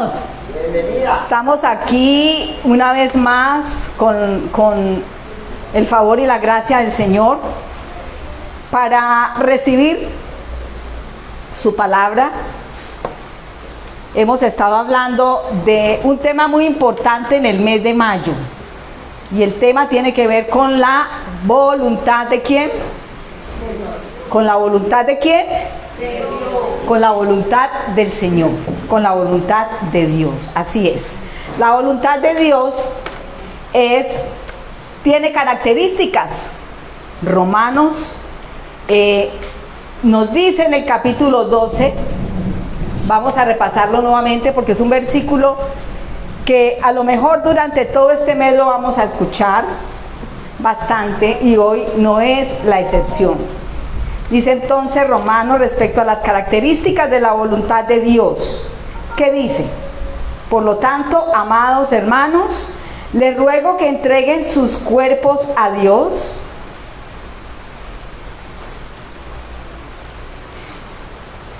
hermanos. Bienvenida. Estamos aquí una vez más con el favor y la gracia del Señor para recibir su palabra. Hemos estado hablando de un tema muy importante en el mes de mayo y el tema tiene que ver con la voluntad de ¿quién? ¿Con la voluntad de quién? Con la voluntad del Señor, con la voluntad de Dios. Así es. La voluntad de Dios tiene características. Romanos nos dice en el capítulo 12, vamos a repasarlo nuevamente porque es un versículo que a lo mejor durante todo este mes lo vamos a escuchar bastante y hoy no es la excepción. Dice entonces Romanos respecto a las características de la voluntad de Dios. ¿Qué dice? Por lo tanto, amados hermanos, les ruego que entreguen sus cuerpos a Dios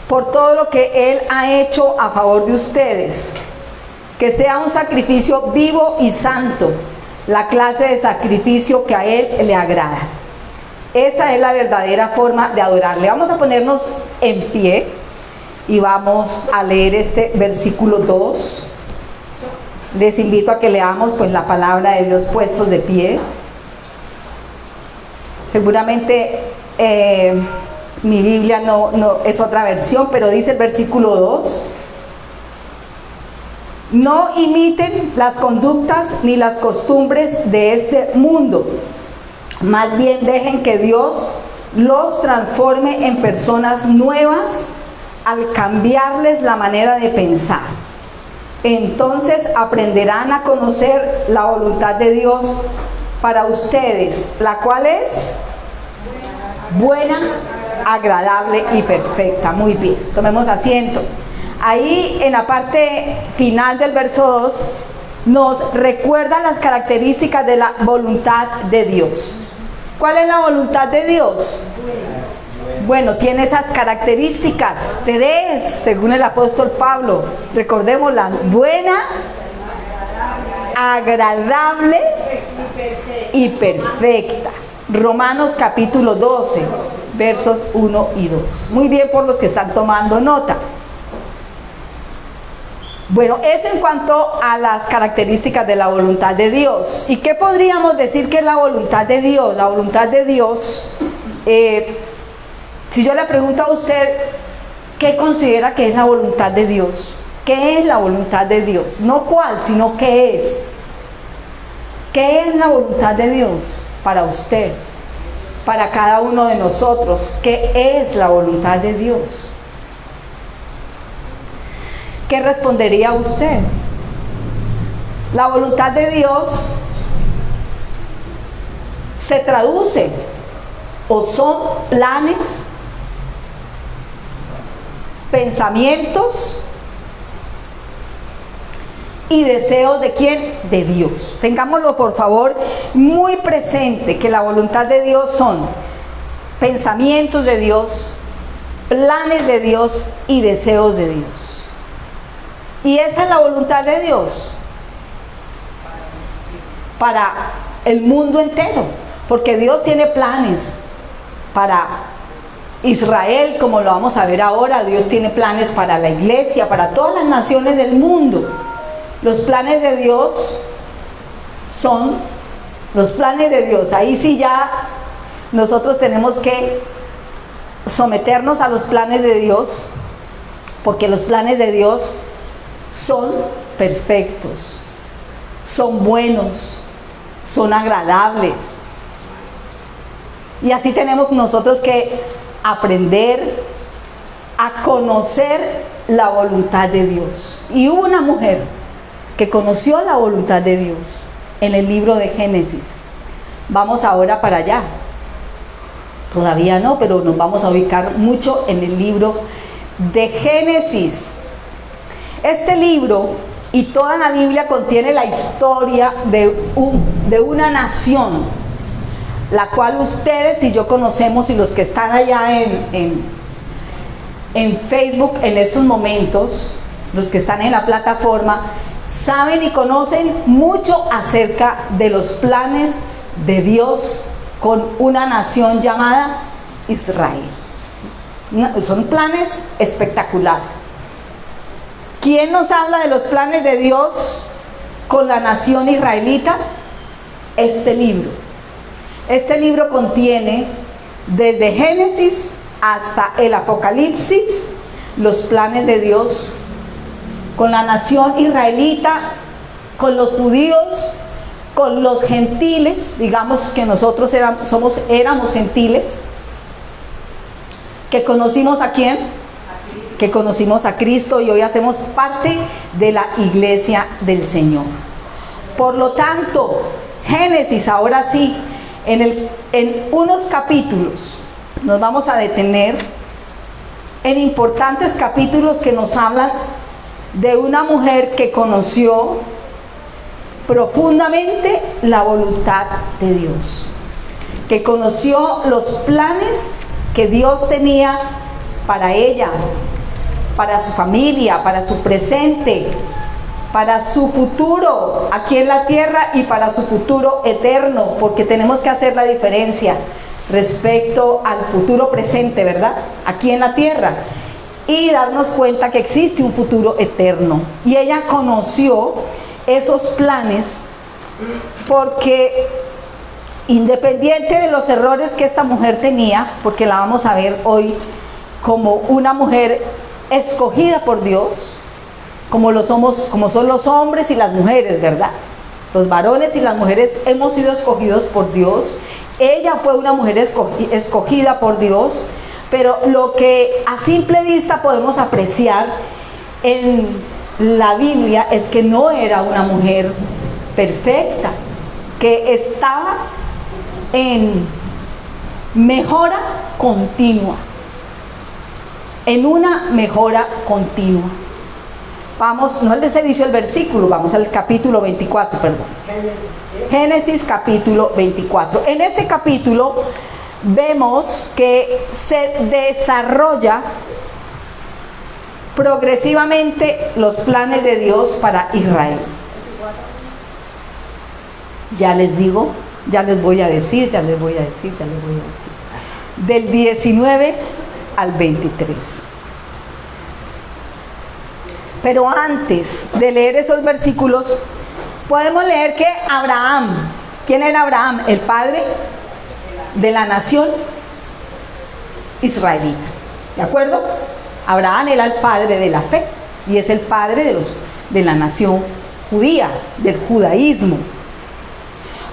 por todo lo que Él ha hecho a favor de ustedes, que sea un sacrificio vivo y santo, la clase de sacrificio que a Él le agrada. Esa es la verdadera forma de adorarle. Vamos a ponernos en pie y vamos a leer este versículo 2. Les invito a que leamos pues la palabra de Dios puestos de pies. Seguramente mi Biblia no es otra versión, pero dice el versículo 2: no imiten las conductas ni las costumbres de este mundo. Más bien dejen que Dios los transforme en personas nuevas al cambiarles la manera de pensar. Entonces aprenderán a conocer la voluntad de Dios para ustedes, la cual es buena, agradable y perfecta. Muy bien, tomemos asiento. Ahí en la parte final del verso 2 nos recuerda las características de la voluntad de Dios. ¿Cuál es la voluntad de Dios? Bueno, tiene esas características, 3, según el apóstol Pablo. Recordémosla: buena, agradable y perfecta. Romanos capítulo 12, versos 1 y 2. Muy bien por los que están tomando nota. Bueno, eso en cuanto a las características de la voluntad de Dios. ¿Y qué podríamos decir que es la voluntad de Dios? La voluntad de Dios, si yo le pregunto a usted, ¿qué considera que es la voluntad de Dios? ¿Qué es la voluntad de Dios? No cuál, sino qué es. ¿Qué es la voluntad de Dios para usted? Para cada uno de nosotros, ¿qué es la voluntad de Dios? ¿Qué respondería usted? La voluntad de Dios se traduce o son planes, pensamientos y deseos de ¿quién? De Dios. Tengámoslo por favor muy presente, que la voluntad de Dios son pensamientos de Dios, planes de Dios y deseos de Dios. Y esa es la voluntad de Dios para el mundo entero, porque Dios tiene planes para Israel, como lo vamos a ver ahora. Dios tiene planes para la iglesia, para todas las naciones del mundo. Los planes de Dios son los planes de Dios. Ahí sí ya nosotros tenemos que someternos a los planes de Dios, porque los planes de Dios son perfectos, son buenos, son agradables. Y así tenemos nosotros que aprender a conocer la voluntad de Dios. Y hubo una mujer que conoció la voluntad de Dios en el libro de Génesis. Vamos ahora para allá. Todavía no, pero nos vamos a ubicar mucho en el libro de Génesis. Este libro y toda la Biblia contiene la historia de una nación, la cual ustedes y yo conocemos, y los que están allá en Facebook en estos momentos los que están en la plataforma, saben y conocen mucho acerca de los planes de Dios con una nación llamada Israel. Son planes espectaculares. ¿Quién nos habla de los planes de Dios con la nación israelita? Este libro. Este libro contiene desde Génesis hasta el Apocalipsis los planes de Dios con la nación israelita, con los judíos, con los gentiles, digamos que nosotros éramos gentiles, que conocimos a quién, que conocimos a Cristo y hoy hacemos parte de la iglesia del Señor. Por lo tanto, Génesis, ahora sí, en unos capítulos nos vamos a detener en importantes capítulos que nos hablan de una mujer que conoció profundamente la voluntad de Dios, que conoció los planes que Dios tenía para ella, para su familia, para su presente, para su futuro aquí en la tierra y para su futuro eterno, porque tenemos que hacer la diferencia respecto al futuro presente, ¿verdad? Aquí en la tierra, y darnos cuenta que existe un futuro eterno. Y ella conoció esos planes porque, independiente de los errores que esta mujer tenía, porque la vamos a ver hoy como una mujer escogida por Dios, como son los hombres y las mujeres, ¿verdad? Los varones y las mujeres hemos sido escogidos por Dios. Ella fue una mujer escogida por Dios, pero lo que a simple vista podemos apreciar en la Biblia es que no era una mujer perfecta, que estaba en mejora continua, en una mejora continua. Vamos, no al de servicio el versículo, vamos al capítulo 24, perdón. Génesis capítulo 24. En este capítulo vemos que se desarrolla progresivamente los planes de Dios para Israel. Ya les digo, ya les voy a decir. Del 19 al 23. Pero antes de leer esos versículos, podemos leer que Abraham, ¿quién era Abraham? El padre de la nación israelita, ¿de acuerdo? Abraham era el padre de la fe y es el padre de la nación judía, del judaísmo.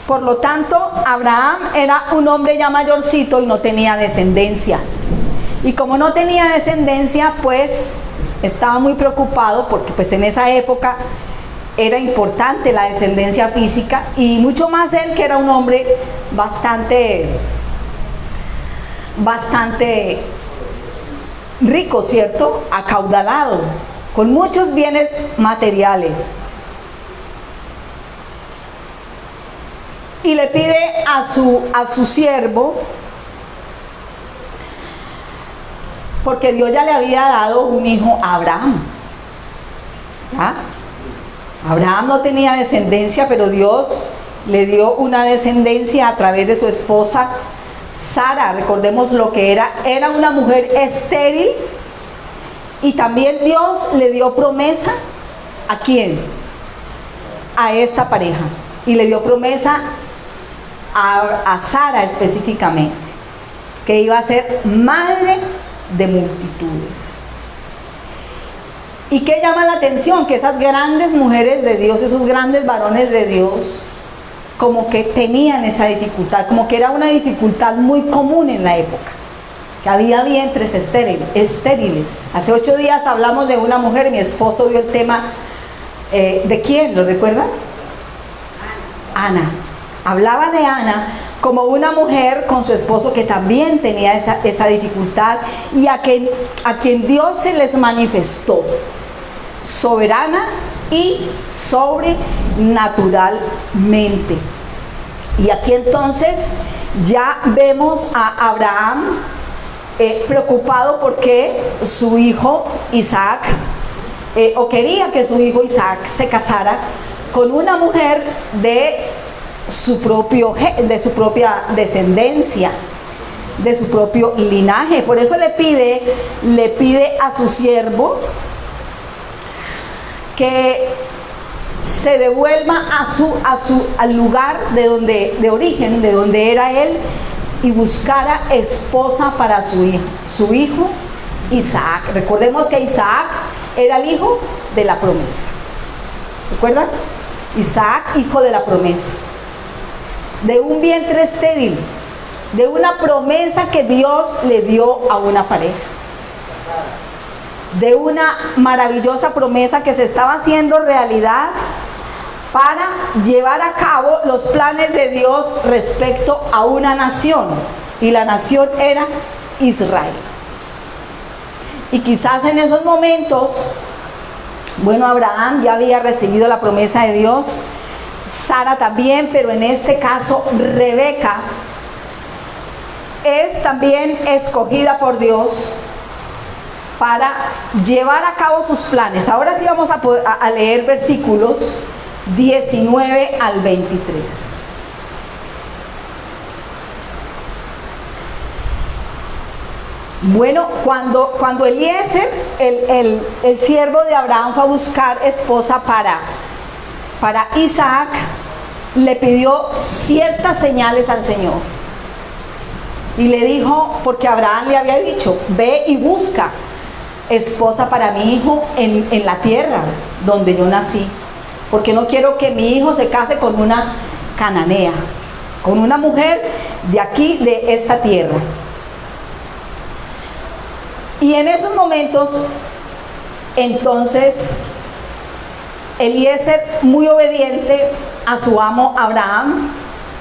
Por lo tanto, Abraham era un hombre ya mayorcito y no tenía descendencia. Y como no tenía descendencia, pues estaba muy preocupado porque pues en esa época era importante la descendencia física, y mucho más él, que era un hombre bastante rico, ¿cierto? Acaudalado, con muchos bienes materiales. Y le pide a su siervo, porque Dios ya le había dado un hijo a Abraham. ¿Ah? Abraham no tenía descendencia, pero Dios le dio una descendencia a través de su esposa Sara. Recordemos lo que era una mujer estéril, y también Dios le dio promesa. ¿A quién? A esta pareja. Y le dio promesa a Sara específicamente, que iba a ser madre de multitudes. ¿Y qué llama la atención? Que esas grandes mujeres de Dios, esos grandes varones de Dios, como que tenían esa dificultad, como que era una dificultad muy común en la época, que había vientres estériles. Hace 8 días hablamos de una mujer, mi esposo dio el tema, ¿de quién? ¿Lo recuerdan? Ana. Hablaba de Ana como una mujer con su esposo que también tenía esa dificultad, y a quien Dios se les manifestó soberana y sobrenaturalmente. Y aquí entonces ya vemos a Abraham preocupado porque su hijo Isaac o quería que su hijo Isaac se casara con una mujer de su propia descendencia, de su propio linaje. Por eso le pide a su siervo que se devuelva al lugar de origen, de donde era él, y buscara esposa para su hijo Isaac. Recordemos que Isaac era el hijo de la promesa. ¿Recuerdan? Isaac, hijo de la promesa, de un vientre estéril, de una promesa que Dios le dio a una pareja, de una maravillosa promesa que se estaba haciendo realidad para llevar a cabo los planes de Dios respecto a una nación, y la nación era Israel. Y quizás en esos momentos, bueno, Abraham ya había recibido la promesa de Dios, Sara también, pero en este caso Rebeca es también escogida por Dios para llevar a cabo sus planes. Ahora sí vamos a leer versículos 19 al 23. Bueno, cuando Eliezer, el siervo de Abraham, fue a buscar esposa para Isaac, le pidió ciertas señales al Señor. Y le dijo, porque Abraham le había dicho, ve y busca esposa para mi hijo en la tierra donde yo nací, porque no quiero que mi hijo se case con una cananea, con una mujer de aquí, de esta tierra. Y en esos momentos, entonces, Eliezer, muy obediente a su amo Abraham,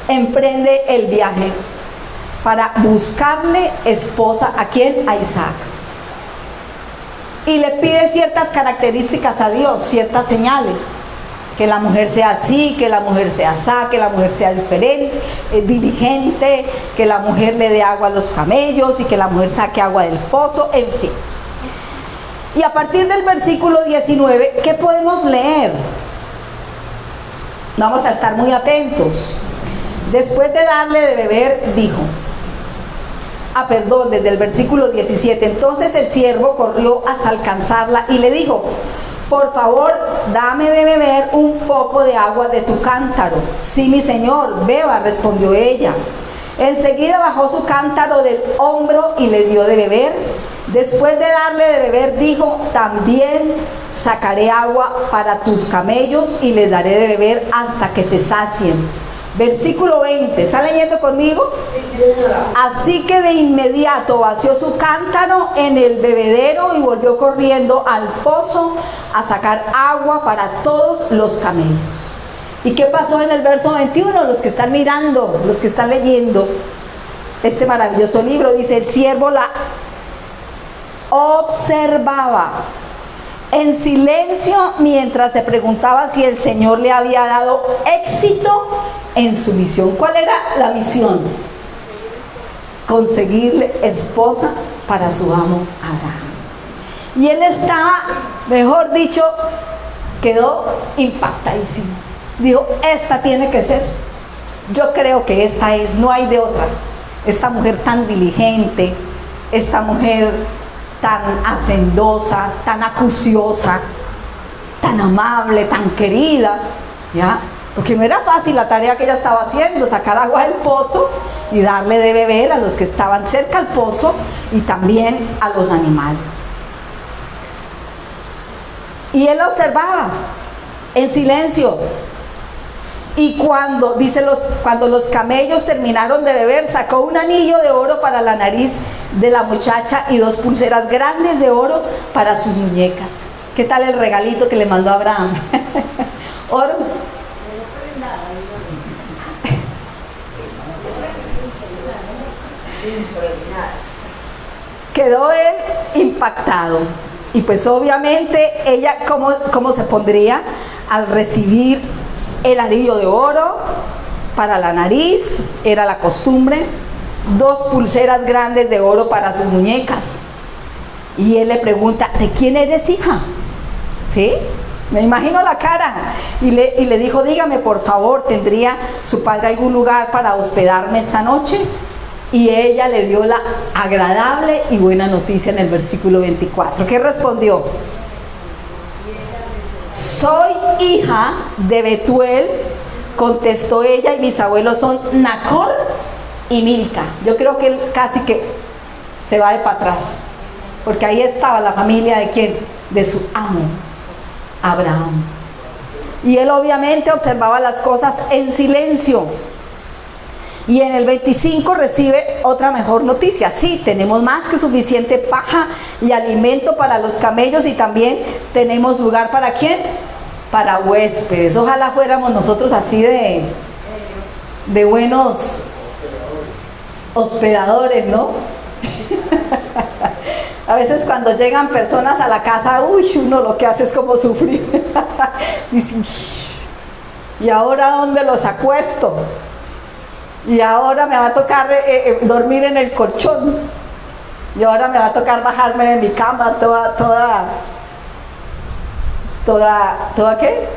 emprende el viaje para buscarle esposa. ¿A quién? A Isaac. Y le pide ciertas características a Dios, ciertas señales. Que la mujer sea así, que la mujer sea así, que la mujer sea diferente, diligente, que la mujer le dé agua a los camellos y que la mujer saque agua del pozo, en fin. Y a partir del versículo 19, ¿qué podemos leer? Vamos a estar muy atentos. Después de darle de beber, dijo, desde el versículo 17, entonces el siervo corrió hasta alcanzarla y le dijo, por favor, dame de beber un poco de agua de tu cántaro. Sí, mi señor, beba, respondió ella. Enseguida bajó su cántaro del hombro y le dio de beber. Después de darle de beber, dijo, también sacaré agua para tus camellos y les daré de beber hasta que se sacien. Versículo 20, ¿está leyendo conmigo? Así que de inmediato vació su cántaro en el bebedero y volvió corriendo al pozo a sacar agua para todos los camellos. ¿Y qué pasó en el verso 21? Los que están mirando, los que están leyendo este maravilloso libro, dice, el siervo la observaba en silencio mientras se preguntaba si el Señor le había dado éxito en su misión. ¿Cuál era la misión? Conseguirle esposa para su amo Abraham. Y él estaba, mejor dicho, quedó impactadísimo. Dijo, esta tiene que ser. Yo creo que esta es, no hay de otra. Esta mujer tan diligente, esta mujer tan hacendosa, tan acuciosa, tan amable, tan querida, ¿ya? Porque no era fácil la tarea que ella estaba haciendo, sacar agua del pozo y darle de beber a los que estaban cerca al pozo y también a los animales. Y él observaba en silencio. Y cuando los camellos terminaron de beber, sacó un anillo de oro para la nariz de la muchacha y 2 pulseras grandes de oro para sus muñecas. ¿Qué tal el regalito que le mandó Abraham? Oro. Quedó él impactado. Y pues obviamente ella, ¿cómo se pondría al recibir el anillo de oro para la nariz? Era la costumbre. 2 pulseras grandes de oro para sus muñecas. Y él le pregunta, ¿de quién eres hija? ¿Sí? Me imagino la cara. Y le dijo, dígame por favor, ¿tendría su padre algún lugar para hospedarme esta noche? Y ella le dio la agradable y buena noticia en el versículo 24. ¿Qué respondió? Soy hija de Betuel, contestó ella, y mis abuelos son Nacor y Milca. Yo creo que él casi que se va de para atrás, porque ahí estaba la familia de quién, de su amo, Abraham. Y él obviamente observaba las cosas en silencio. Y en el 25 recibe otra mejor noticia. Sí, tenemos más que suficiente paja y alimento para los camellos, y también tenemos lugar para ¿quién? Para huéspedes. Ojalá fuéramos nosotros así de buenos hospedadores, ¿no? A veces cuando llegan personas a la casa, uno lo que hace es como sufrir. Dicen, ¿y ahora dónde los acuesto? Y ahora me va a tocar dormir en el colchón. Y ahora me va a tocar bajarme de mi cama toda ¿qué?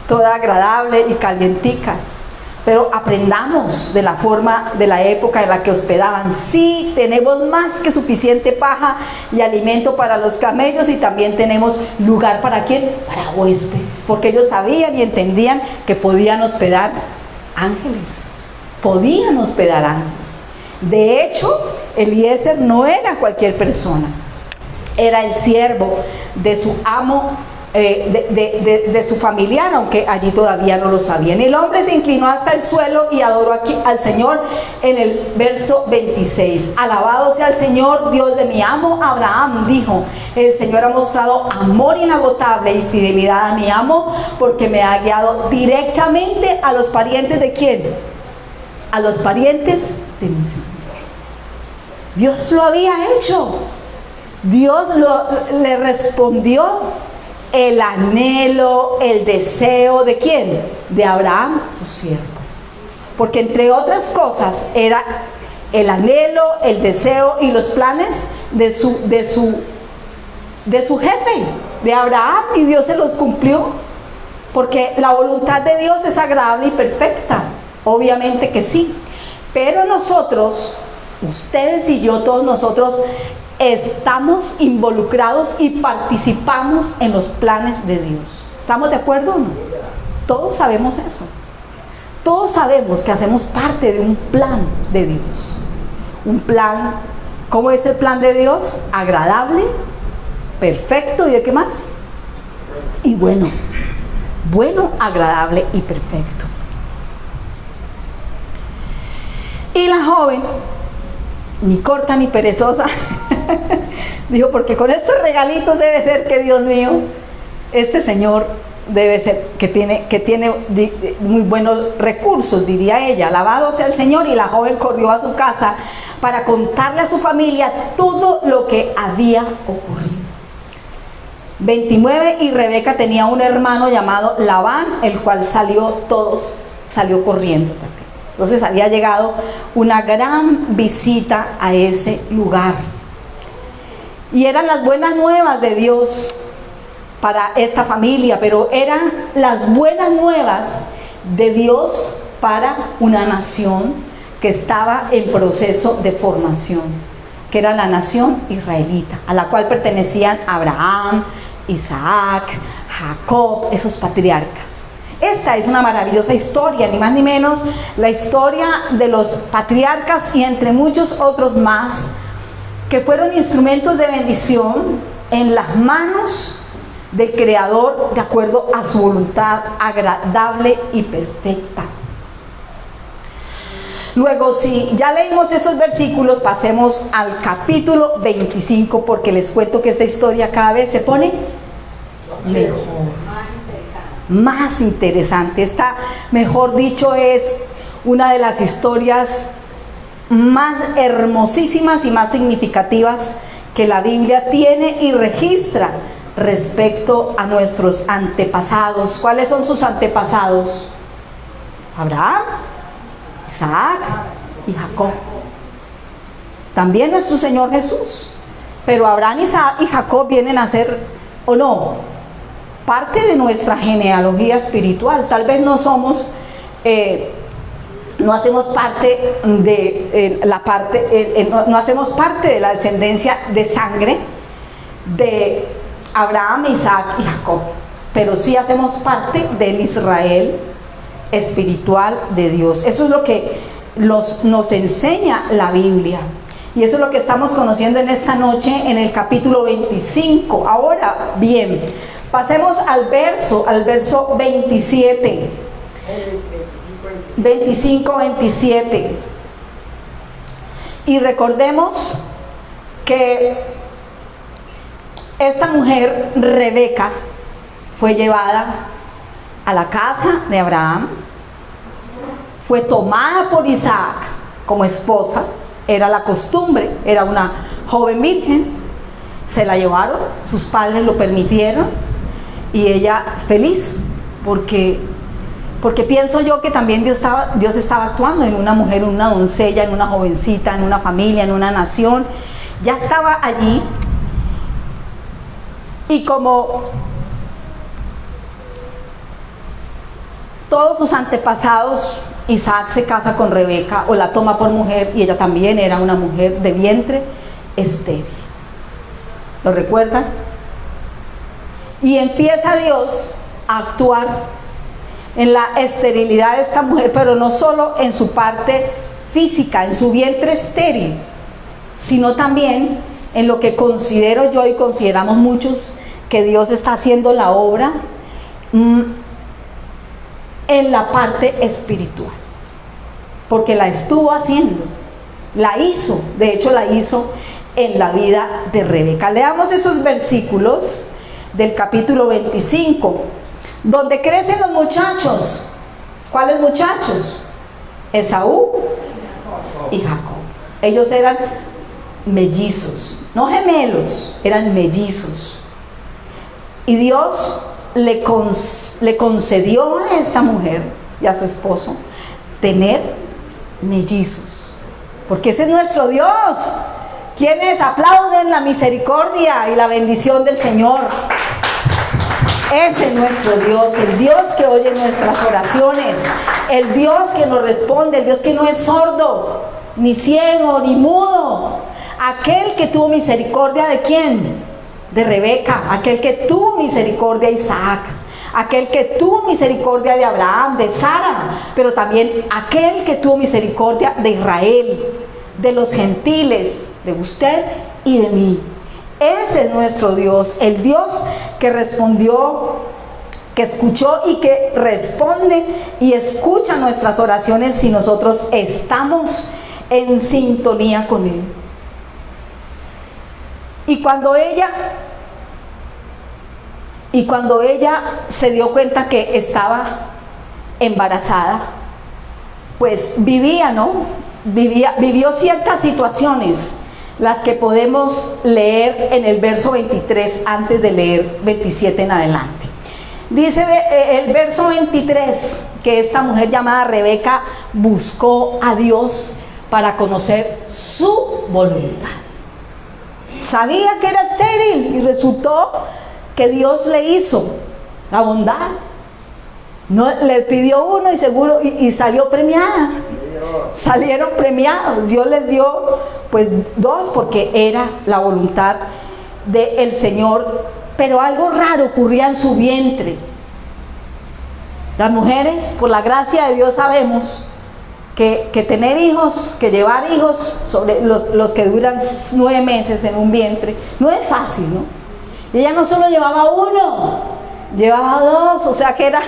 Toda agradable y calientica. Pero aprendamos de la forma de la época en la que hospedaban. Sí, tenemos más que suficiente paja y alimento para los camellos, y también tenemos lugar para ¿quién? Para huéspedes. Porque ellos sabían y entendían que podían hospedar ángeles. Podían hospedar ángeles. De hecho, Eliezer no era cualquier persona. Era el siervo de su amo, de su familiar, aunque allí todavía no lo sabían. El hombre se inclinó hasta el suelo y adoró aquí al Señor en el verso 26. Alabado sea el Señor, Dios de mi amo Abraham, dijo. El Señor ha mostrado amor inagotable y fidelidad a mi amo, porque me ha guiado directamente a los parientes de ¿quién? A los parientes de mi Señor. Dios lo había hecho. Dios le respondió el anhelo, el deseo de ¿quién? De Abraham, su siervo. Porque entre otras cosas era el anhelo, el deseo y los planes de su jefe, de Abraham, y Dios se los cumplió. Porque la voluntad de Dios es agradable y perfecta. Obviamente que sí. Pero nosotros, ustedes y yo, todos nosotros, estamos involucrados y participamos en los planes de Dios. ¿Estamos de acuerdo o no? Todos sabemos eso. Todos sabemos que hacemos parte de un plan de Dios. Un plan, ¿cómo es el plan de Dios? Agradable, perfecto, ¿y de qué más? Y bueno. Bueno, agradable y perfecto. Y la joven, ni corta ni perezosa, dijo, porque con estos regalitos debe ser que, Dios mío, este señor debe ser que tiene muy buenos recursos, diría ella. Alabado sea el Señor. Y la joven corrió a su casa para contarle a su familia todo lo que había ocurrido. 29. Y Rebeca tenía un hermano llamado Labán, el cual salió corriendo también. Entonces había llegado una gran visita a ese lugar. Y eran las buenas nuevas de Dios para esta familia, pero eran las buenas nuevas de Dios para una nación que estaba en proceso de formación, que era la nación israelita, a la cual pertenecían Abraham, Isaac, Jacob, esos patriarcas. Esta es una maravillosa historia, ni más ni menos la historia de los patriarcas, y entre muchos otros más, que fueron instrumentos de bendición en las manos del Creador, de acuerdo a su voluntad agradable y perfecta. Luego, si ya leímos esos versículos, pasemos al capítulo 25, porque les cuento que esta historia cada vez se pone mejor, más interesante. Esta, mejor dicho, es una de las historias más hermosísimas y más significativas que la Biblia tiene y registra respecto a nuestros antepasados. ¿Cuáles son sus antepasados? Abraham, Isaac y Jacob. También nuestro Señor Jesús. Pero Abraham, Isaac y Jacob vienen a ser ¿O no? Parte de nuestra genealogía espiritual. Tal vez no somos, no hacemos parte de no hacemos parte de la descendencia de sangre de Abraham, Isaac y Jacob, pero sí hacemos parte del Israel espiritual de Dios. Eso es lo que nos enseña la Biblia. Y eso es lo que estamos conociendo en esta noche en el capítulo 25. Ahora bien, pasemos al verso 27. 25-27. Y recordemos que esta mujer, Rebeca, fue llevada a la casa de Abraham, fue tomada por Isaac como esposa, era la costumbre, era una joven virgen, se la llevaron, sus padres lo permitieron, y ella feliz, porque pienso yo que también Dios estaba actuando en una mujer, en una doncella, en una jovencita, en una familia, en una nación, ya estaba allí. Y como todos sus antepasados, Isaac se casa con Rebeca o la toma por mujer, y ella también era una mujer de vientre estéril. ¿Lo recuerdan? Y empieza Dios a actuar en la esterilidad de esta mujer, pero no solo en su parte física, en su vientre estéril, sino también en lo que considero yo y consideramos muchos, que Dios está haciendo la obra en la parte espiritual, porque la estuvo haciendo, la hizo, de hecho la hizo en la vida de Rebeca. Leamos esos versículos del capítulo 25, donde crecen los muchachos. ¿Cuáles muchachos? Esaú y Jacob. Ellos eran mellizos, no gemelos, eran mellizos. Y Dios le concedió a esta mujer y a su esposo tener mellizos, porque ese es nuestro Dios. Quienes aplauden la misericordia y la bendición del Señor. Ese es nuestro Dios, el Dios que oye nuestras oraciones, el Dios que nos responde, el Dios que no es sordo, ni ciego, ni mudo. Aquel que tuvo misericordia ¿de quién? De Rebeca. Aquel que tuvo misericordia de Isaac. Aquel que tuvo misericordia de Abraham, de Sara. Pero también aquel que tuvo misericordia de Israel, de los gentiles, de usted y de mí. Ese es nuestro Dios, el Dios que respondió, que escuchó y que responde y escucha nuestras oraciones si nosotros estamos en sintonía con Él. Y cuando ella se dio cuenta que estaba embarazada, pues vivió ciertas situaciones, las que podemos leer en el verso 23 antes de leer 27 en adelante. Dice el verso 23 que esta mujer llamada Rebeca buscó a Dios para conocer su voluntad. Sabía que era estéril y resultó que Dios le hizo la bondad. No, le pidió uno y seguro y salió premiada. Salieron premiados. Dios les dio pues 2 porque era la voluntad del Señor. Pero algo raro ocurría en su vientre. Las mujeres, por la gracia de Dios, sabemos que tener hijos, que llevar hijos, sobre los que duran 9 meses en un vientre, no es fácil, ¿no? Y ella no solo llevaba 1, llevaba 2, o sea que era,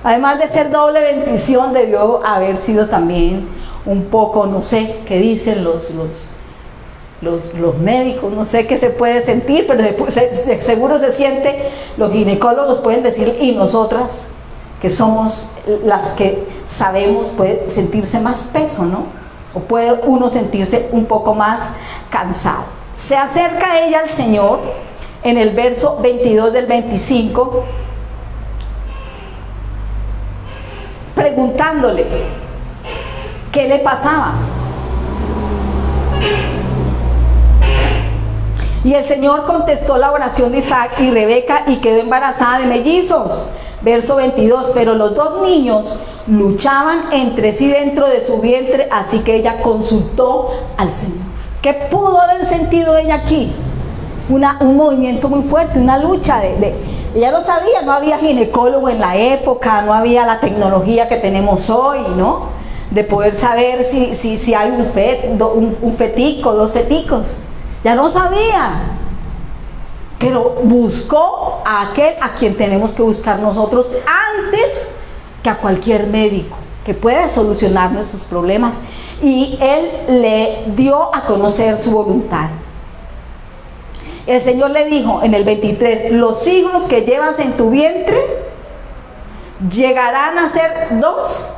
además de ser doble bendición, debió haber sido también un poco, no sé qué dicen los médicos, no sé qué se puede sentir, pero seguro se siente, los ginecólogos pueden decir, y nosotras, que somos las que sabemos, puede sentirse más peso, ¿no? O puede uno sentirse un poco más cansado. Se acerca ella al Señor en el verso 22 del 25, preguntándole qué le pasaba. Y el Señor contestó la oración de Isaac y Rebeca y quedó embarazada de mellizos. Verso 22, pero los dos niños luchaban entre sí dentro de su vientre, así que ella consultó al Señor. ¿Qué pudo haber sentido ella aquí? Un movimiento muy fuerte, una lucha ella lo sabía, no había ginecólogo en la época, no había la tecnología que tenemos hoy, ¿no? De poder saber si hay un fetico, dos feticos. Ya no sabía. Pero buscó a aquel a quien tenemos que buscar nosotros antes que a cualquier médico que pueda solucionar nuestros problemas. Y él le dio a conocer su voluntad. El Señor le dijo en el 23, los hijos que llevas en tu vientre llegarán a ser 2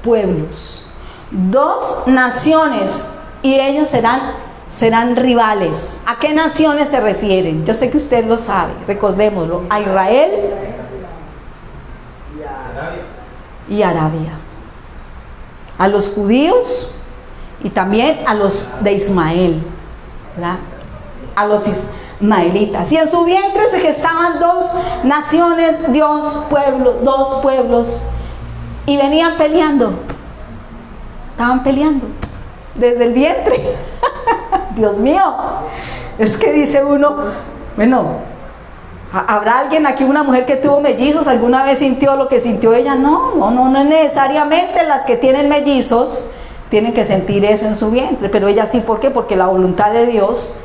pueblos, 2 naciones, y ellos serán rivales. ¿A qué naciones se refieren? Yo sé que usted lo sabe, recordémoslo, a Israel y Arabia, a los judíos y también a los de Ismael, ¿verdad? A los ismaelitas. Y en su vientre se gestaban 2 naciones, 2 pueblos, y venían peleando, estaban peleando desde el vientre. Dios mío, es que dice uno, bueno, ¿habrá alguien aquí, una mujer que tuvo mellizos, alguna vez sintió lo que sintió ella? No necesariamente las que tienen mellizos tienen que sentir eso en su vientre, pero ella sí. ¿Por qué? Porque la voluntad de Dios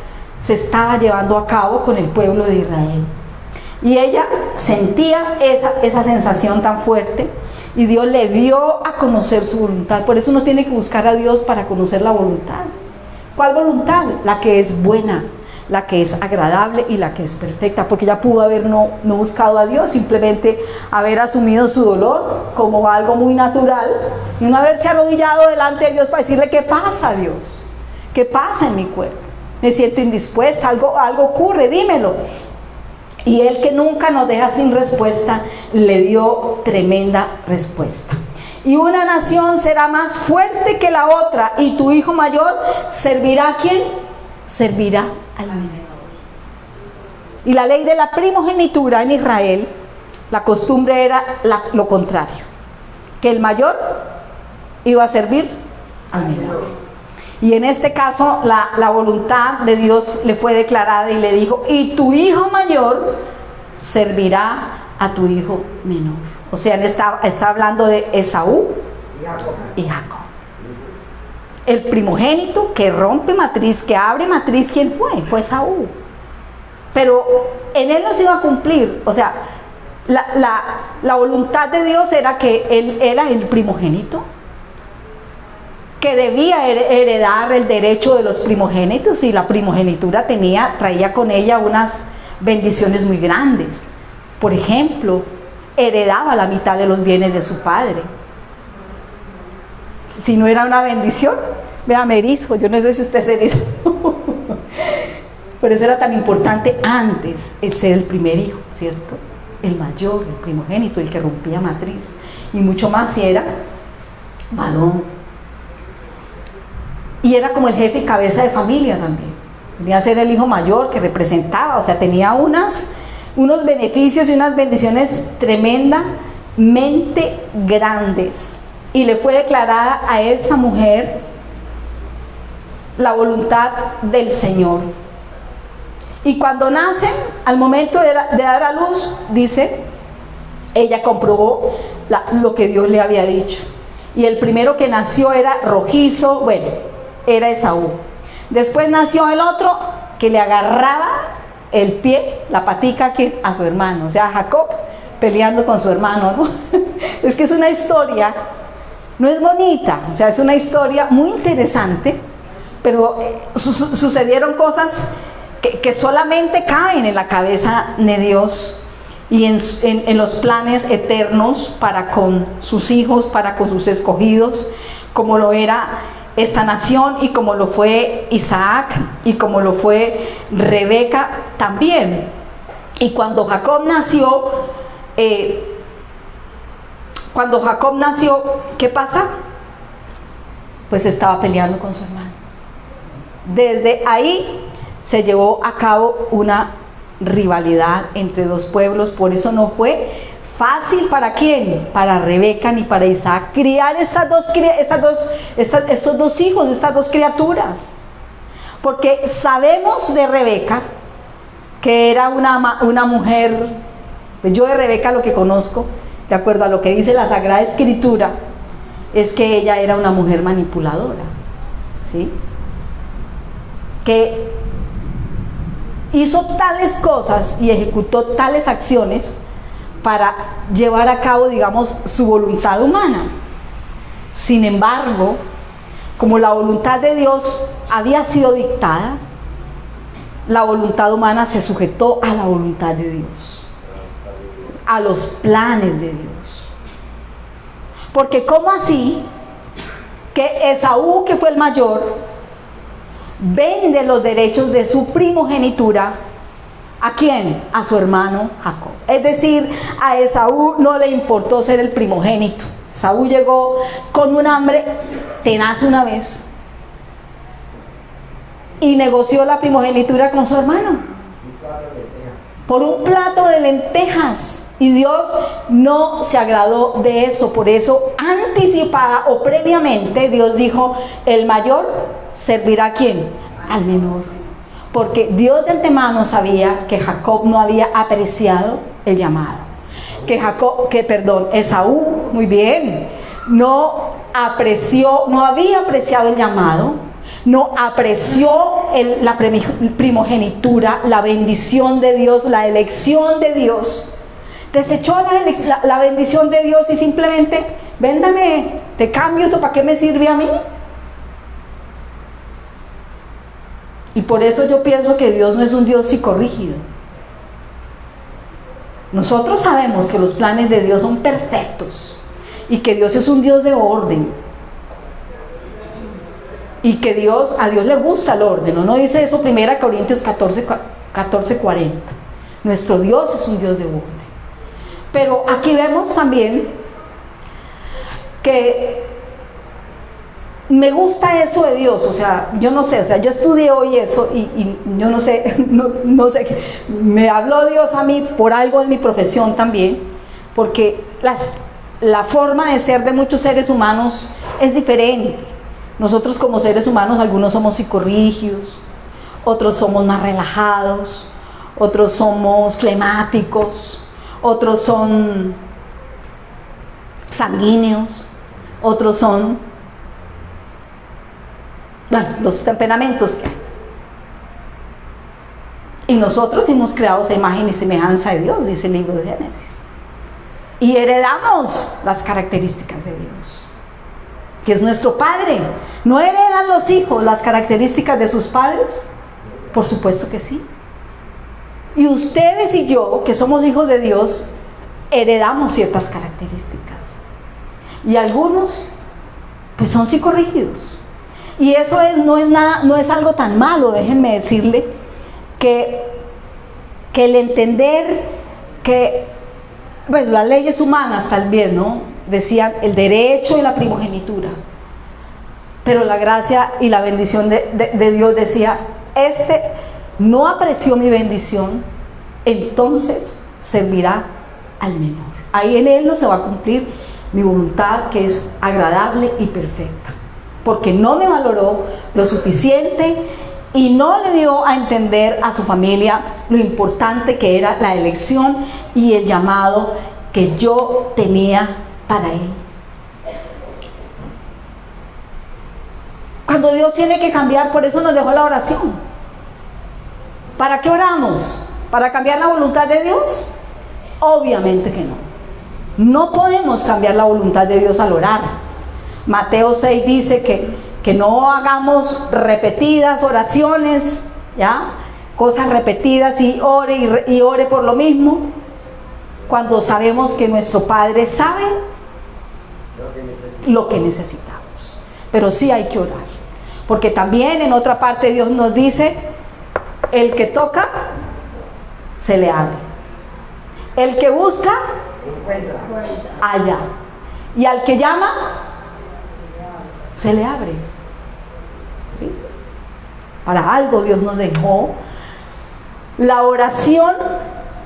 se estaba llevando a cabo con el pueblo de Israel, y ella sentía esa sensación tan fuerte, y Dios le dio a conocer su voluntad. Por eso uno tiene que buscar a Dios para conocer la voluntad. ¿Cuál voluntad? La que es buena, la que es agradable y la que es perfecta, porque ella pudo haber no buscado a Dios, simplemente haber asumido su dolor como algo muy natural y no haberse arrodillado delante de Dios para decirle: ¿qué pasa, Dios? ¿Qué pasa en mi cuerpo? Me siento indispuesta, algo ocurre, dímelo. Y Él, que nunca nos deja sin respuesta, le dio tremenda respuesta. Y una nación será más fuerte que la otra, y tu hijo mayor servirá ¿a quién? Servirá al menor. Y la ley de la primogenitura en Israel, la costumbre era lo contrario, que el mayor iba a servir al menor. Y en este caso la voluntad de Dios le fue declarada y le dijo: y tu hijo mayor servirá a tu hijo menor. O sea, él está hablando de Esaú y Jacob. El primogénito que rompe matriz, que abre matriz, ¿quién fue? Fue Esaú. Pero en él no se iba a cumplir. O sea, la voluntad de Dios era que él era el primogénito, que debía heredar el derecho de los primogénitos, y la primogenitura traía con ella unas bendiciones muy grandes. Por ejemplo, heredaba la mitad de los bienes de su padre. Si no era una bendición, vea, me erizo, yo no sé si usted se erizó. Por eso era tan importante antes el ser el primer hijo, ¿cierto? El mayor, el primogénito, el que rompía matriz, y mucho más si era varón. Y era como el jefe y cabeza de familia también. Venía a ser el hijo mayor que representaba, o sea, tenía unos beneficios y unas bendiciones tremendamente grandes. Y le fue declarada a esa mujer la voluntad del Señor. Y cuando nacen, al momento de dar a luz, dice, ella comprobó lo que Dios le había dicho. Y el primero que nació era rojizo, era Esaú. Después nació el otro que le agarraba el pie, la patica a su hermano, o sea, Jacob peleando con su hermano, ¿no? Es que es una historia, no es bonita, o sea, es una historia muy interesante, pero sucedieron cosas que solamente caben en la cabeza de Dios y en los planes eternos para con sus hijos, para con sus escogidos, como lo era esta nación, y como lo fue Isaac, y como lo fue Rebeca también. Y cuando Jacob nació, ¿qué pasa? Pues estaba peleando con su hermano. Desde ahí se llevó a cabo una rivalidad entre dos pueblos. Por eso no fue fácil para quién, para Rebeca ni para Isaac, criar estos dos hijos, estas dos criaturas. Porque sabemos de Rebeca que era una mujer, yo de Rebeca lo que conozco, de acuerdo a lo que dice la Sagrada Escritura, es que ella era una mujer manipuladora, ¿sí? Que hizo tales cosas y ejecutó tales acciones para llevar a cabo, digamos, su voluntad humana. Sin embargo, como la voluntad de Dios había sido dictada, la voluntad humana se sujetó a la voluntad de Dios, a los planes de Dios. Porque ¿cómo así que Esaú, que fue el mayor, vende los derechos de su primogenitura? ¿A quién? A su hermano Jacob. Es decir, a Esaú no le importó ser el primogénito. Esaú llegó con un hambre tenaz una vez y negoció la primogenitura con su hermano por un plato de lentejas. Y Dios no se agradó de eso. Por eso, anticipada o previamente, Dios dijo: el mayor servirá ¿a quién? Al menor. Porque Dios de antemano sabía que Jacob no había apreciado el llamado. Esaú, muy bien, no había apreciado el llamado, no apreció la primogenitura, la bendición de Dios, la elección de Dios. Desechó la bendición de Dios y simplemente, véndame, te cambio esto, ¿para qué me sirve a mí? Y por eso yo pienso que Dios no es un Dios psicorrígido. Nosotros sabemos que los planes de Dios son perfectos y que Dios es un Dios de orden. Y que a Dios le gusta el orden. ¿No dice eso 1 Corintios 14:40? Nuestro Dios es un Dios de orden. Pero aquí vemos también que me gusta eso de Dios. O sea, yo no sé, yo estudié hoy eso y yo no sé, no sé, me habló Dios a mí por algo en mi profesión también, porque la forma de ser de muchos seres humanos es diferente. Nosotros como seres humanos, algunos somos psicorrígidos, otros somos más relajados, otros somos flemáticos, otros son sanguíneos, otros son, los temperamentos que hay. Y nosotros fuimos creados a imagen y semejanza de Dios, dice el libro de Génesis. Y heredamos las características de Dios, que es nuestro Padre. ¿No heredan los hijos las características de sus padres? Por supuesto que sí. Y ustedes y yo, que somos hijos de Dios, heredamos ciertas características. Y algunos, pues son psicorrígidos. Y eso no es algo tan malo, déjenme decirle, que el entender que, bueno, las leyes humanas tal vez, ¿no? Decían el derecho de la primogenitura. Pero la gracia y la bendición de Dios decía: no apreció mi bendición, entonces servirá al menor. Ahí en él no se va a cumplir mi voluntad, que es agradable y perfecta, porque no me valoró lo suficiente y no le dio a entender a su familia lo importante que era la elección y el llamado que yo tenía para él. Cuando Dios tiene que cambiar, por eso nos dejó la oración. ¿Para qué oramos? ¿Para cambiar la voluntad de Dios? Obviamente que no. No podemos cambiar la voluntad de Dios al orar. Mateo 6 dice que no hagamos repetidas oraciones, ¿ya? Cosas repetidas y ore por lo mismo, cuando sabemos que nuestro Padre sabe lo que necesitamos. Pero sí hay que orar, porque también en otra parte Dios nos dice: el que toca, se le abre; el que busca, halla; y al que llama, se le abre. ¿Sí? Para algo Dios nos dejó la oración,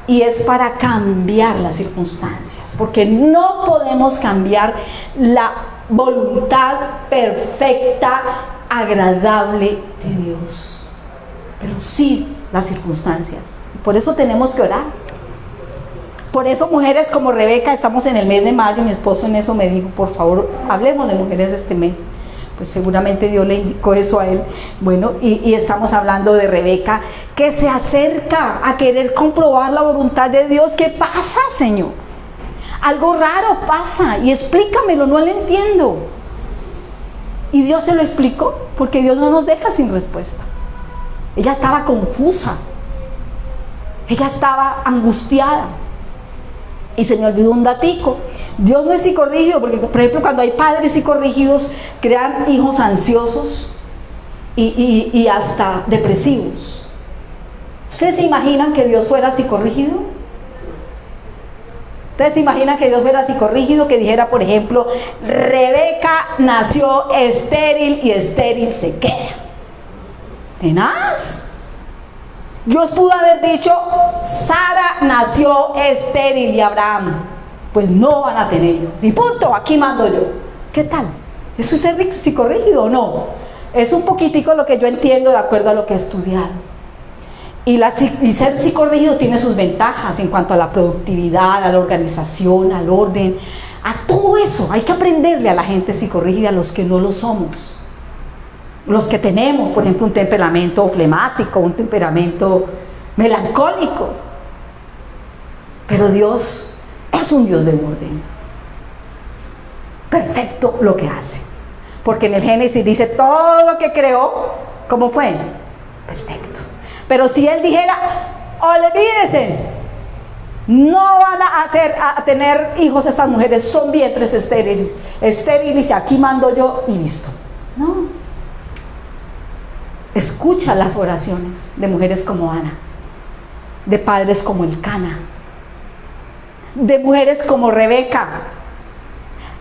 y es para cambiar las circunstancias, porque no podemos cambiar la voluntad perfecta, agradable de Dios, pero sí las circunstancias. Por eso tenemos que orar. Por eso mujeres como Rebeca, estamos en el mes de mayo, mi esposo en eso me dijo, por favor, hablemos de mujeres este mes. Pues seguramente Dios le indicó eso a él. Bueno, y estamos hablando de Rebeca, que se acerca a querer comprobar la voluntad de Dios. ¿Qué pasa, Señor? Algo raro pasa, y explícamelo, no lo entiendo. Y Dios se lo explicó, porque Dios no nos deja sin respuesta. Ella estaba confusa, ella estaba angustiada. Y se me olvidó un datico. Dios no es psicorrígido, porque por ejemplo cuando hay padres psicorrígidos crean hijos ansiosos y hasta depresivos. ¿Ustedes se imaginan que Dios fuera psicorrígido? ¿Ustedes se imaginan que Dios fuera psicorrígido, que dijera, por ejemplo, Rebeca nació estéril y estéril se queda? Tenaz. Dios pudo haber dicho, Sara nació estéril y Abraham, pues no van a tener hijos. Y punto, aquí mando yo. ¿Qué tal? ¿Eso es ser psicorrígido o no? Es un poquitico lo que yo entiendo de acuerdo a lo que he estudiado. Y ser psicorrígido tiene sus ventajas en cuanto a la productividad, a la organización, al orden, a todo eso. Hay que aprenderle a la gente psicorrígida, a los que no lo somos. Los que tenemos, por ejemplo, un temperamento flemático, un temperamento melancólico. Pero Dios es un Dios de orden. Perfecto lo que hace. Porque en el Génesis dice todo lo que creó, ¿cómo fue? Perfecto. Pero si Él dijera, olvídense, no van a tener hijos estas mujeres, son vientres estériles, aquí mando yo y listo. No. Escucha las oraciones de mujeres como Ana, de padres como Elcana, de mujeres como Rebeca,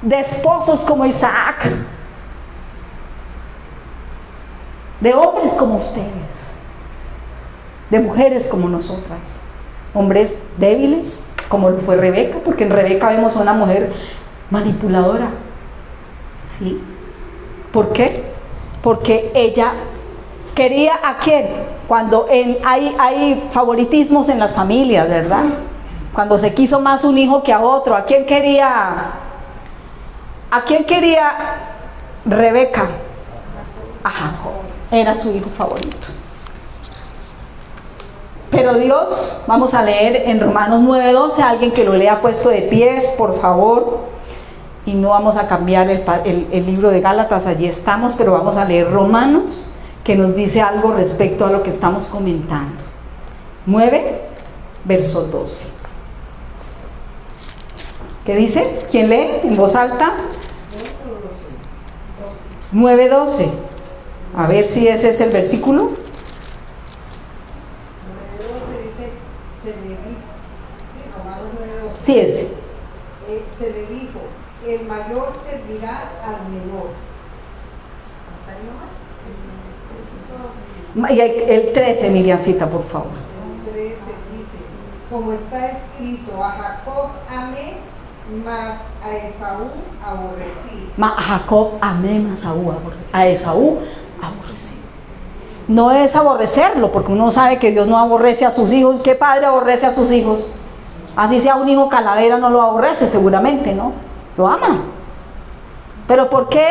de esposos como Isaac, de hombres como ustedes, de mujeres como nosotras, hombres débiles como lo fue Rebeca, porque en Rebeca vemos a una mujer manipuladora. ¿Sí? ¿Por qué? Porque ella quería ¿a quién? Cuando hay favoritismos en las familias, ¿verdad? Cuando se quiso más un hijo que a otro, ¿a quién quería? ¿A quién quería Rebeca? A Jacob, era su hijo favorito. Pero Dios, vamos a leer en Romanos 9:12, alguien que lo lea puesto de pies, por favor, y no vamos a cambiar el libro de Gálatas, allí estamos, pero vamos a leer Romanos, que nos dice algo respecto a lo que estamos comentando. 9, verso 12. ¿Qué dice? ¿Quién lee en voz alta? 9:12. A ver si ese es el versículo. 9:12 dice, se le dijo, sí, Romanos 9:12. Sí, ese. Se le dijo, el mayor servirá al menor. ¿Hasta ahí nomás? Y el 13, Miriancita, por favor. El 13 dice, como está escrito, a Jacob amé, mas a Esaú aborrecí. A Jacob amé, mas a Esaú aborrecí. No es aborrecerlo, porque uno sabe que Dios no aborrece a sus hijos. ¿Qué padre aborrece a sus hijos? Así sea un hijo calavera, no lo aborrece seguramente, ¿no? Lo ama. Pero ¿por qué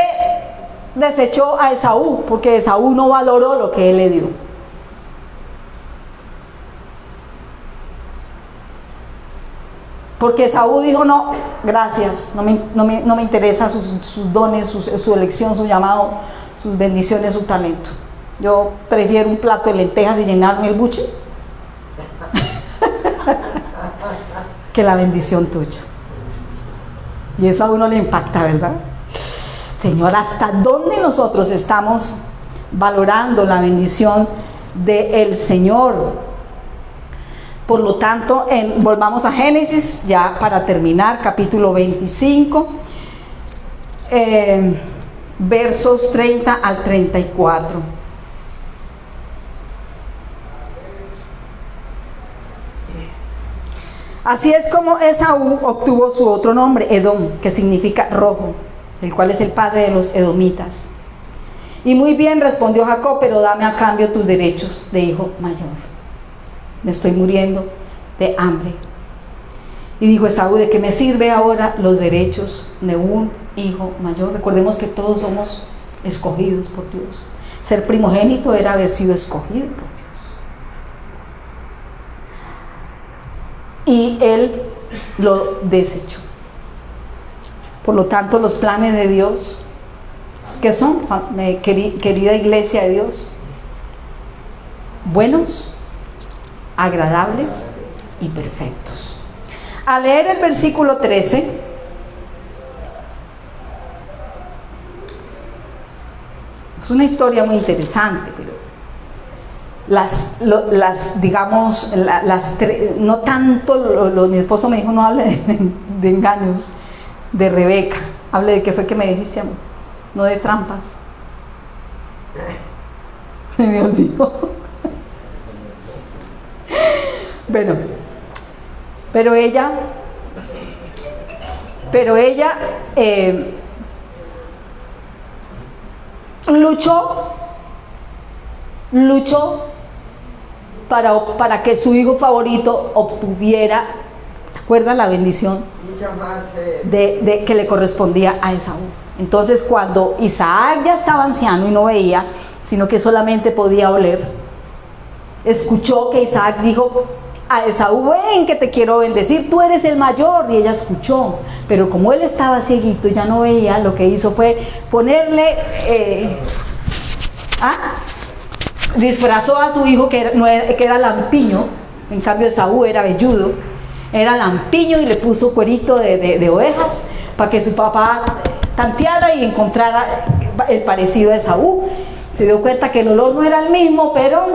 desechó a Esaú? Porque Esaú no valoró lo que él le dio. Porque Esaú dijo, no, gracias, no me interesa sus dones, su elección, su llamado, sus bendiciones, su talento. Yo prefiero un plato de lentejas y llenarme el buche que la bendición tuya. Y eso a uno le impacta, ¿verdad? Señor, ¿hasta dónde nosotros estamos valorando la bendición del Señor? Por lo tanto, volvamos a Génesis, ya para terminar, capítulo 25, versos 30 al 34. Así es como Esaú obtuvo su otro nombre, Edom, que significa rojo, el cual es el padre de los edomitas. Y muy bien respondió Jacob, pero dame a cambio tus derechos de hijo mayor. Me estoy muriendo de hambre. Y dijo Esaú, ¿de qué me sirve ahora los derechos de un hijo mayor? Recordemos que todos somos escogidos por Dios. Ser primogénito era haber sido escogido por Dios. Y él lo desechó. Por lo tanto, los planes de Dios, ¿qué son, querida iglesia de Dios? Buenos, agradables y perfectos. Al leer el versículo 13, es una historia muy interesante, pero no tanto, mi esposo me dijo, no hable de engaños, de Rebeca, hable de qué fue que me dijiste, amor, no de trampas. Se me olvidó. Bueno, pero ella luchó para que su hijo favorito obtuviera, ¿se acuerdan? La bendición de que le correspondía a Esaú. Entonces, cuando Isaac ya estaba anciano y no veía, sino que solamente podía oler, escuchó que Isaac dijo a Esaú, ven que te quiero bendecir, tú eres el mayor. Y ella escuchó, pero como él estaba cieguito, ya no veía, lo que hizo fue ponerle, disfrazó a su hijo que era lampiño, en cambio Esaú era velludo, era lampiño, y le puso cuerito de ovejas para que su papá tanteara y encontrara el parecido a Esaú. Se dio cuenta que el olor no era el mismo, pero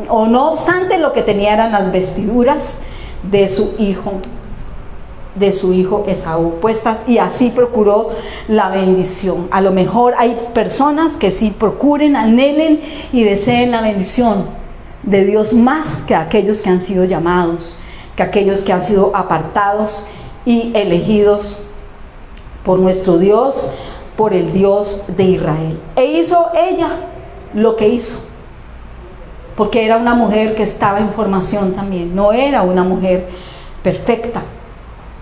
o no obstante, lo que tenía eran las vestiduras de su hijo Esaú puestas, y así procuró la bendición. A lo mejor hay personas que sí procuren, anhelen y deseen la bendición de Dios más que aquellos que han sido llamados, que aquellos que han sido apartados y elegidos por nuestro Dios, por el Dios de Israel. E hizo ella lo que hizo, porque era una mujer que estaba en formación también, no era una mujer perfecta.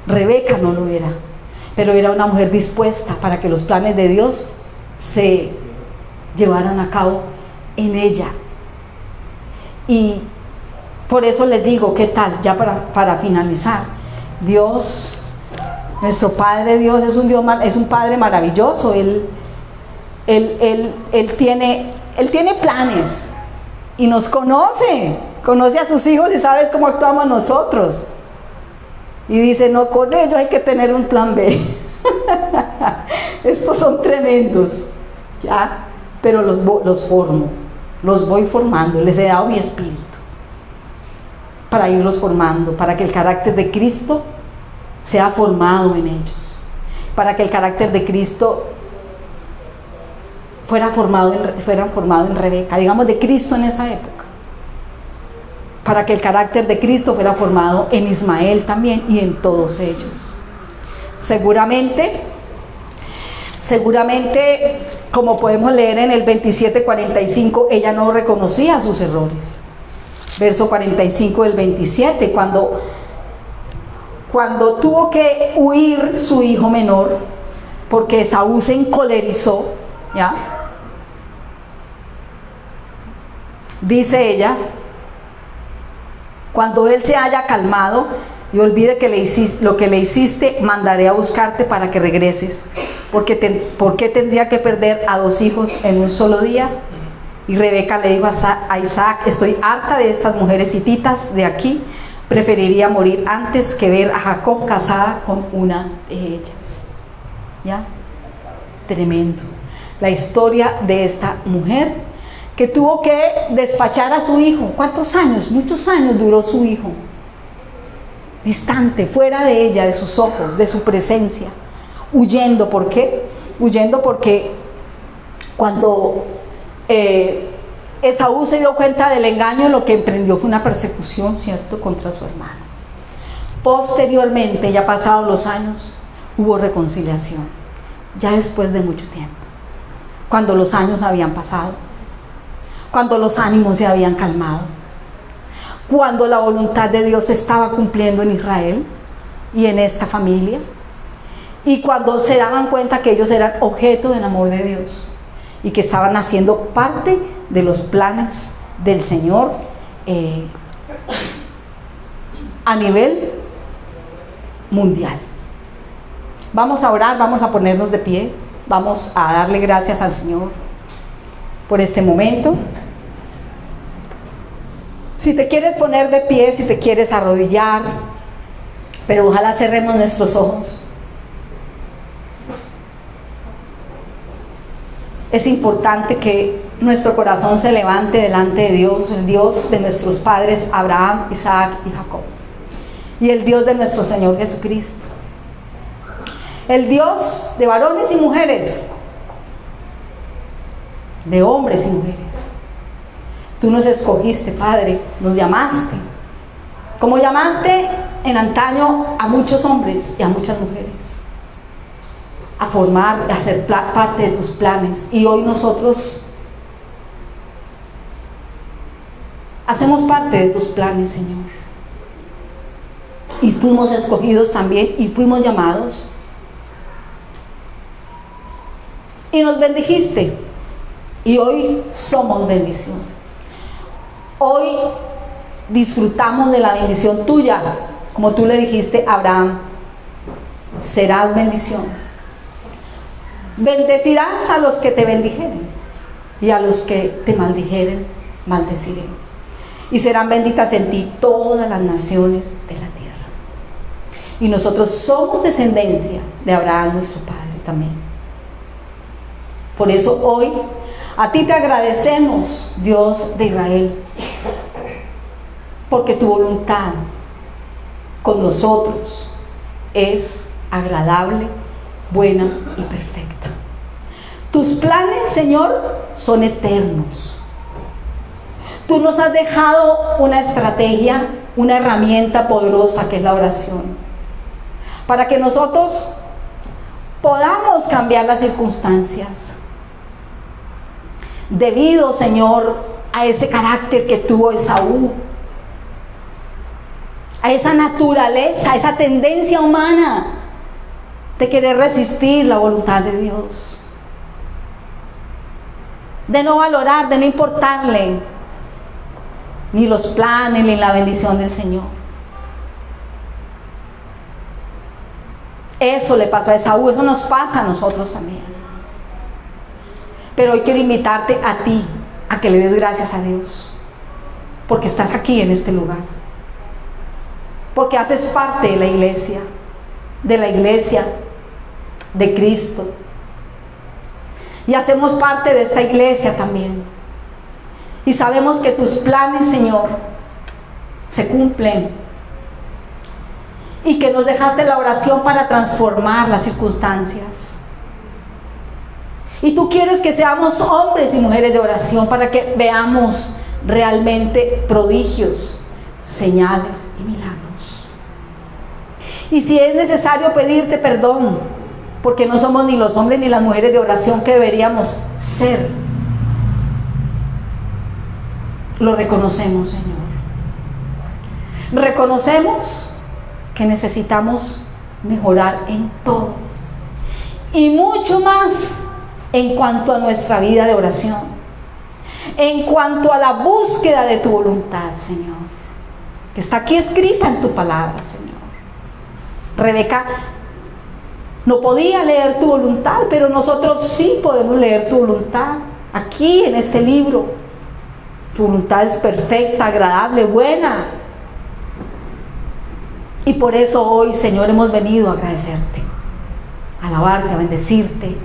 Rebeca no lo era, pero era una mujer dispuesta para que los planes de Dios se llevaran a cabo en ella. Y por eso les digo, ¿qué tal? Ya para finalizar, Dios, nuestro Padre Dios es un Padre maravilloso. Él tiene planes. Y nos conoce a sus hijos y sabes cómo actuamos nosotros. Y dice, no, con ellos hay que tener un plan B. Estos son tremendos, ¿ya? Pero los formo, los voy formando, les he dado mi espíritu para irlos formando, para que el carácter de Cristo sea formado en ellos, para que el carácter de Cristo fueran formado en Rebeca, digamos de Cristo en esa época, para que el carácter de Cristo fuera formado en Ismael también y en todos ellos. Seguramente, como podemos leer en el 27:45, ella no reconocía sus errores. Verso 45 del 27, cuando tuvo que huir su hijo menor, porque Esaú se encolerizó, ¿ya? Dice ella, cuando él se haya calmado y olvide lo que le hiciste, mandaré a buscarte para que regreses. ¿Por qué tendría que perder a 2 hijos en un solo día? Y Rebeca le dijo a Isaac, estoy harta de estas mujeres hititas de aquí, preferiría morir antes que ver a Jacob casada con una de ellas. ¿Ya? Tremendo. La historia de esta mujer que tuvo que despachar a su hijo. ¿Cuántos años? Muchos años duró su hijo. Distante, fuera de ella, de sus ojos, de su presencia. Huyendo. ¿Por qué? Huyendo porque cuando Esaú se dio cuenta del engaño, lo que emprendió fue una persecución, ¿cierto?, contra su hermano. Posteriormente, ya pasados los años, hubo reconciliación, ya después de mucho tiempo, cuando los años habían pasado, cuando los ánimos se habían calmado, cuando la voluntad de Dios se estaba cumpliendo en Israel y en esta familia, y cuando se daban cuenta que ellos eran objeto del amor de Dios y que estaban haciendo parte de los planes del Señor a nivel mundial. Vamos a orar, vamos a ponernos de pie, vamos a darle gracias al Señor por este momento. Si te quieres poner de pie, si te quieres arrodillar, pero ojalá cerremos nuestros ojos. Es importante que nuestro corazón se levante delante de Dios, el Dios de nuestros padres Abraham, Isaac y Jacob, y el Dios de nuestro Señor Jesucristo, el Dios de varones y mujeres, de hombres y mujeres. Tú nos escogiste, Padre, nos llamaste, como llamaste en antaño a muchos hombres y a muchas mujeres, a formar, a ser parte de tus planes. Y hoy nosotros hacemos parte de tus planes, Señor. Y fuimos escogidos también, y fuimos llamados. Y nos bendijiste. Y hoy somos bendición. Hoy disfrutamos de la bendición tuya. Como tú le dijiste a Abraham, serás bendición. Bendecirás a los que te bendijeren, y a los que te maldijeren, maldeciré. Y serán benditas en ti todas las naciones de la tierra. Y nosotros somos descendencia de Abraham, nuestro padre también. Por eso hoy a ti te agradecemos, Dios de Israel, porque tu voluntad con nosotros es agradable, buena y perfecta. Tus planes, Señor, son eternos. Tú nos has dejado una estrategia, una herramienta poderosa que es la oración, para que nosotros podamos cambiar las circunstancias. Debido, Señor, a ese carácter que tuvo Esaú, a esa naturaleza, a esa tendencia humana de querer resistir la voluntad de Dios, de no valorar, de no importarle ni los planes ni la bendición del Señor. Eso le pasó a Esaú, eso nos pasa a nosotros también. Pero hoy quiero invitarte a ti a que le des gracias a Dios, porque estás aquí en este lugar, porque haces parte de la iglesia de Cristo, y hacemos parte de esta iglesia también, y sabemos que tus planes, Señor, se cumplen, y que nos dejaste la oración para transformar las circunstancias. Y tú quieres que seamos hombres y mujeres de oración para que veamos realmente prodigios, señales y milagros. Y si es necesario pedirte perdón, porque no somos ni los hombres ni las mujeres de oración que deberíamos ser, lo reconocemos, Señor. Reconocemos que necesitamos mejorar en todo, y mucho más en cuanto a nuestra vida de oración, en cuanto a la búsqueda de tu voluntad, Señor, que está aquí escrita en tu palabra, Señor. Rebeca no podía leer tu voluntad, pero nosotros sí podemos leer tu voluntad aquí en este libro. Tu voluntad es perfecta, agradable, buena. Y por eso hoy, Señor, hemos venido a agradecerte, a alabarte, a bendecirte,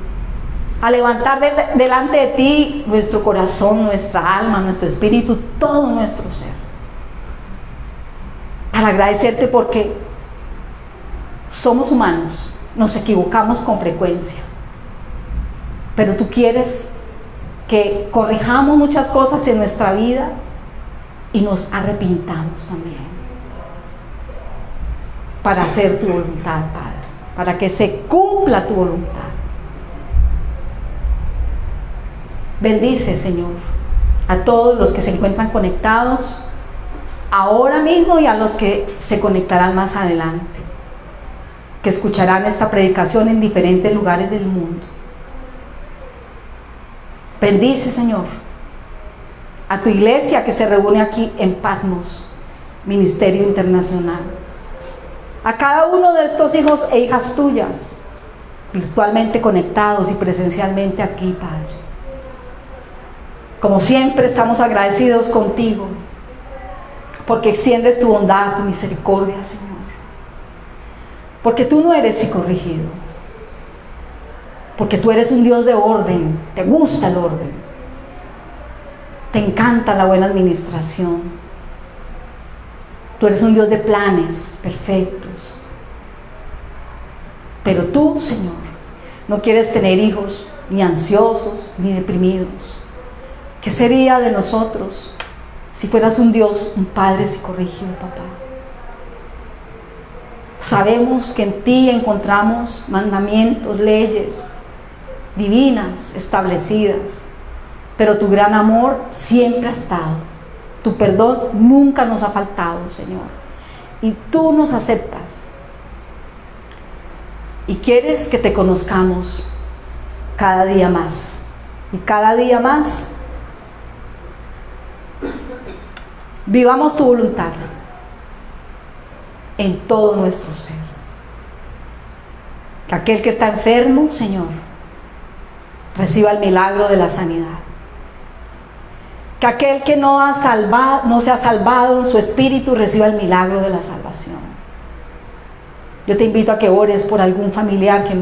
a levantar delante de ti nuestro corazón, nuestra alma, nuestro espíritu, todo nuestro ser, para agradecerte porque somos humanos, nos equivocamos con frecuencia, pero tú quieres que corrijamos muchas cosas en nuestra vida y nos arrepintamos también. para hacer tu voluntad, Padre, para que se cumpla tu voluntad. Bendice, Señor, a todos los que se encuentran conectados ahora mismo y a los que se conectarán más adelante, que escucharán esta predicación en diferentes lugares del mundo. Bendice, Señor, a tu iglesia que se reúne aquí en Patmos, Ministerio Internacional. A cada uno de estos hijos e hijas tuyas, virtualmente conectados y presencialmente aquí, Padre. Como siempre, estamos agradecidos contigo, porque extiendes tu bondad, tu misericordia, Señor. Porque tú no eres incorregido. Porque tú eres un Dios de orden, te gusta el orden. Te encanta la buena administración. Tú eres un Dios de planes perfectos. Pero tú, Señor, no quieres tener hijos ni ansiosos ni deprimidos. ¿Qué sería de nosotros si fueras un Dios, un Padre psicorrígido, papá? Sabemos que en ti encontramos mandamientos, leyes divinas establecidas, pero tu gran amor siempre ha estado. Tu perdón nunca nos ha faltado, Señor. Y tú nos aceptas. Y quieres que te conozcamos cada día más. Y cada día más vivamos tu voluntad en todo nuestro ser. Que aquel que está enfermo, Señor, reciba el milagro de la sanidad. Que aquel que no se ha salvado en su espíritu reciba el milagro de la salvación. Yo te invito a que ores por algún familiar que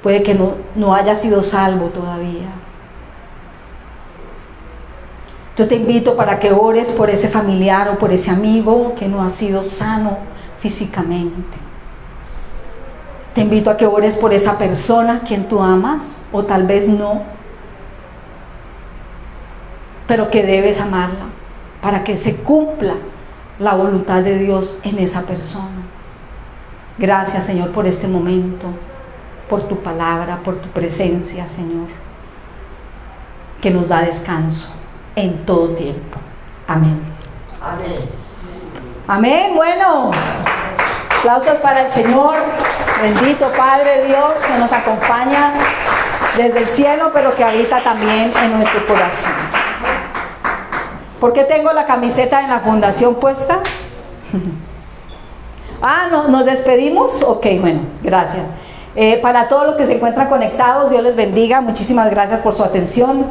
puede que no haya sido salvo todavía. Yo te invito para que ores por ese familiar o por ese amigo que no ha sido sano físicamente. Te invito a que ores por esa persona a quien tú amas, o tal vez no, pero que debes amarla para que se cumpla la voluntad de Dios en esa persona. Gracias, Señor, por este momento, por tu palabra, por tu presencia, Señor, que nos da descanso en todo tiempo. Amén. Amén. Amén. Bueno, aplausos para el Señor. Bendito Padre Dios, que nos acompaña desde el cielo, pero que habita también en nuestro corazón. ¿Por qué tengo la camiseta en la fundación puesta? ¿No nos despedimos? Ok, bueno, gracias. Para todos los que se encuentran conectados, Dios les bendiga. Muchísimas gracias por su atención.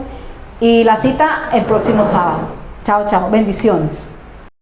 Y la cita el próximo sábado. Chao, chao. Bendiciones.